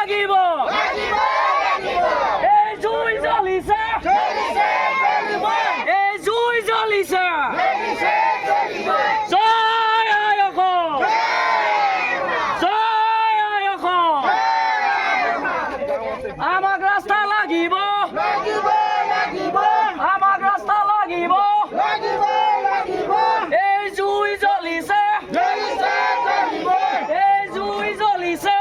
লাগিব এই জুই জ্বলিছে এই জুই জ্বলিছে জয় আই অসম জয় আই অসম আমাক ৰাস্তা লাগিব আমাক ৰাস্তা লাগিব এই জুই জ্বলিছে এই জুই জ্বলিছে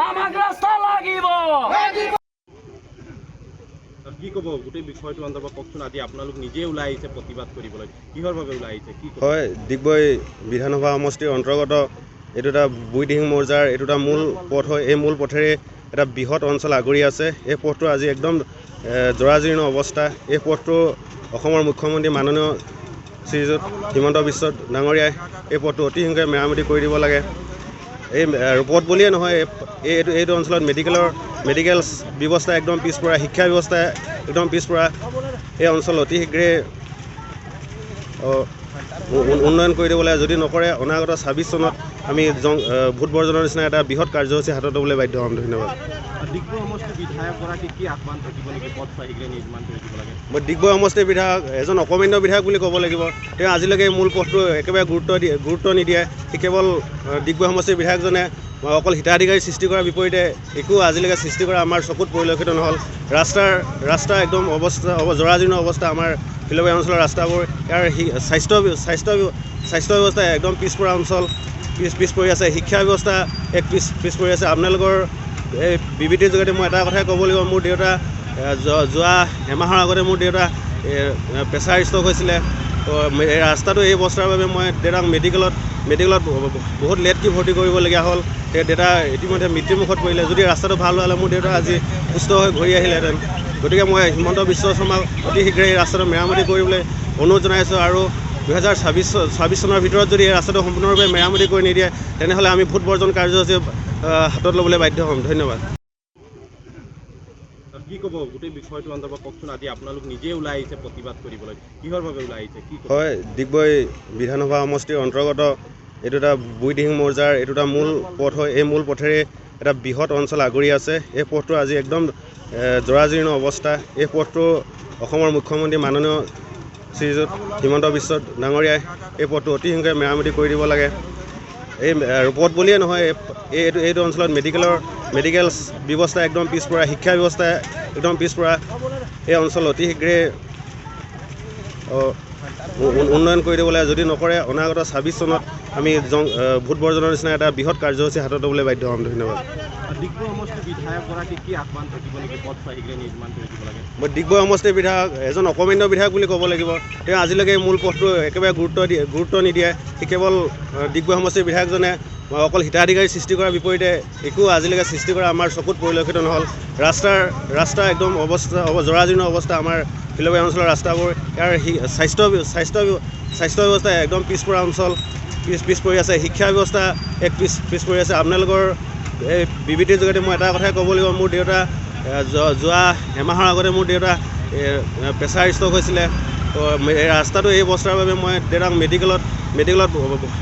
আমাক ৰাস্তা লাগিব কি ক'ব গোটেই বিষয়টো অন্তৰ্গত কওকচোন আজি আপোনালোক নিজে ওলাই আহিছে প্ৰতিবাদ কৰিবলৈ কিহৰ বাবে ওলাই আহিছে কি হয় ডিগবৈ বিধানসভা সমষ্টিৰ অন্তৰ্গত এইটো এটা বুঢ়ীদিহিং মৌজাৰ এইটো এটা মূল পথ হয় এই মূল পথেৰে এটা বৃহৎ অঞ্চল আগুৰি আছে এই পথটো আজি একদম জৰাজীৰ্ণ অৱস্থা এই পথটো অসমৰ মুখ্যমন্ত্ৰী মাননীয় শ্ৰীযুত হিমন্ত বিশ্ব ডাঙৰীয়াই এই পথটো অতি সোনকালে মেৰামতি কৰি দিব লাগে এই পথ বুলিয়ে নহয় এইটো অঞ্চলত মেডিকেল ব্যৱস্থা একদম পিছপৰা শিক্ষা ব্যৱস্থা একদম পিছপৰা এই অঞ্চল অতি শীঘ্ৰে উন্নয়ন কৰি দিব লাগে যদি নকৰে অনাগত ২৬ চনত আমি ভোট বৰ্জনৰ নিচিনা এটা বৃহৎ কাৰ্যসূচী হাতত ল'বলৈ বাধ্য হ'ম ধন্যবাদ ডিগবৈ সমষ্টিৰ বিধায়কগৰাকী কি আহ্বান থাকিব নেকি পথ শীঘ্ৰে নিৰ্মাণ কৰি দিব লাগে মই ডিগবৈ সমষ্টিৰ বিধায়ক এজন অকমান্য বিধায়ক বুলি ক'ব লাগিব তেওঁ আজিলৈকে মূল পথটো একেবাৰে গুৰুত্ব নিদিয়ে সি কেৱল ডিগবৈ সমষ্টিৰ বিধায়কজনে অকল হিতাধিকাৰী সৃষ্টি কৰাৰ বিপৰীতে একো আজিলৈকে সৃষ্টি কৰা আমাৰ চকুত পৰিলক্ষিত নহ'ল ৰাস্তা একদম জৰাজীৰ্ণ অৱস্থা আমাৰ ফিলবাৰী অঞ্চলৰ ৰাস্তাবোৰ ইয়াৰ স্বাস্থ্য ব্যৱস্থা একদম পিছপৰা অঞ্চল পিছ পৰি আছে শিক্ষা ব্যৱস্থা পিছ পৰি আছে আপোনালোকৰ এই বিবৃতিৰ যোগেদি মই এটা কথাই ক'ব লাগিব মোৰ দেউতা যোৱা এমাহৰ আগতে মোৰ দেউতা প্ৰেছাৰ ষ্ট্ৰক হৈছিলে এই ৰাস্তাটো এই অৱস্থাৰ বাবে মই দেউতাক মেডিকেলত বহুত লেটকৈ ভৰ্তি কৰিবলগীয়া হ'ল দেউতা ইতিমধ্যে মৃত্যুমুখত পৰিলে যদি ৰাস্তাটো ভাল হ'লে মোৰ দেউতা আজি সুস্থ হৈ ঘূৰি আহিলেহেঁতেন গতিকে মই হিমন্ত বিশ্ব শৰ্মাক অতি শীঘ্ৰে এই ৰাস্তাটো মেৰামতি কৰিবলৈ অনুৰোধ জনাইছোঁ আৰু ২০২৬ চনৰ ভিতৰত যদি এই ৰাস্তাটো সম্পূৰ্ণৰূপে মেৰামতি কৰি নিদিয়ে তেনেহ'লে আমি ভোট বৰ্জন কাৰ্যসূচী হাতত ল'বলৈ বাধ্য হ'ম ধন্যবাদ কি ক'ব গোটেই বিষয়টো অন্তৰ্গত কওকচোন আজি আপোনালোক নিজে ওলাই আহিছে প্ৰতিবাদ কৰিবলৈ কিহৰ বাবে ওলাই আহিছে কি হয় ডিগবৈ বিধানসভা সমষ্টিৰ অন্তৰ্গত এইটো এটা বুঢ়ীদিহিং মৌজাৰ এইটো এটা মূল পথ হয় এই মূল পথেৰে এটা বৃহৎ অঞ্চল আগুৰি আছে এই পথটো আজি একদম জৰাজীৰ্ণ অৱস্থা এই পথটো অসমৰ মুখ্যমন্ত্ৰী মাননীয় শ্ৰীযুত হিমন্ত বিশ্ব ডাঙৰীয়াই এই পথটো অতি সোনকালে মেৰামতি কৰি দিব লাগে এই পথ বুলিয়ে নহয় এইটো অঞ্চলত মেডিকেল ব্যৱস্থা একদম পিছপৰা শিক্ষা ব্যৱস্থা একদম পিছপৰা এই অঞ্চল অতি শীঘ্ৰে উন্নয়ন কৰি দিব লাগে যদি নকৰে অনাগত ২৬ চনত আমি ভোট বৰ্জনৰ নিচিনা এটা বৃহৎ কাৰ্যসূচী হাতত ল'বলৈ বাধ্য হ'ম ধন্যবাদ ডিগবৈ সমষ্টিৰ বিধায়কগৰাকী কি আহ্বান থাকিব নেকি পথ শীঘ্ৰে নিৰ্মাণ কৰি দিব লাগে মই ডিগবৈ সমষ্টিৰ বিধায়ক এজন অকমান্য বিধায়ক বুলি ক'ব লাগিব তেওঁ আজিলৈকে মূল পথটো একেবাৰে গুৰুত্ব নিদিয়ে সি কেৱল ডিগবৈ সমষ্টিৰ বিধায়কজনে অকল হিতাধিকাৰী সৃষ্টি কৰাৰ বিপৰীতে একো আজিলৈকে সৃষ্টি কৰা আমাৰ চকুত পৰিলক্ষিত নহ'ল ৰাস্তা একদম জৰাজীৰ্ণ অৱস্থা আমাৰ ফিলবাৰী অঞ্চলৰ ৰাস্তাবোৰ ইয়াৰ স্বাস্থ্য ব্যৱস্থা একদম পিছপৰা অঞ্চল পিছ পৰি আছে শিক্ষা ব্যৱস্থা পিছ পৰি আছে আপোনালোকৰ এই বিবৃতিৰ যোগেদি মই এটা কথাই ক'ব লাগিব মোৰ দেউতা যোৱা এমাহৰ আগতে মোৰ দেউতা প্ৰেছাৰ ষ্ট্ৰক হৈছিলে এই ৰাস্তাটো এই অৱস্থাৰ বাবে মই দেউতাক মেডিকেলত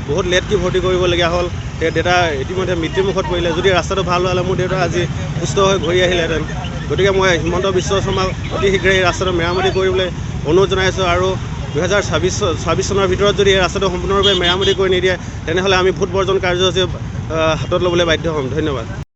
বহুত লেটকৈ ভৰ্তি কৰিবলগীয়া হ'ল দেউতা ইতিমধ্যে মৃত্যুমুখত পৰিলে যদি ৰাস্তাটো ভাল হ'লে মোৰ দেউতা আজি সুস্থ হৈ ঘূৰি আহিলেহেঁতেন গতিকে মই হিমন্ত বিশ্ব শৰ্মাক অতি শীঘ্ৰে এই ৰাস্তাটো মেৰামতি কৰিবলৈ অনুৰোধ জনাইছোঁ আৰু ২০২৬ চনৰ ভিতৰত যদি এই ৰাস্তাটো সম্পূৰ্ণৰূপে মেৰামতি কৰি নিদিয়ে তেনেহ'লে আমি ভোট বৰ্জন কাৰ্যসূচী হাতত ল'বলৈ বাধ্য হ'ম ধন্যবাদ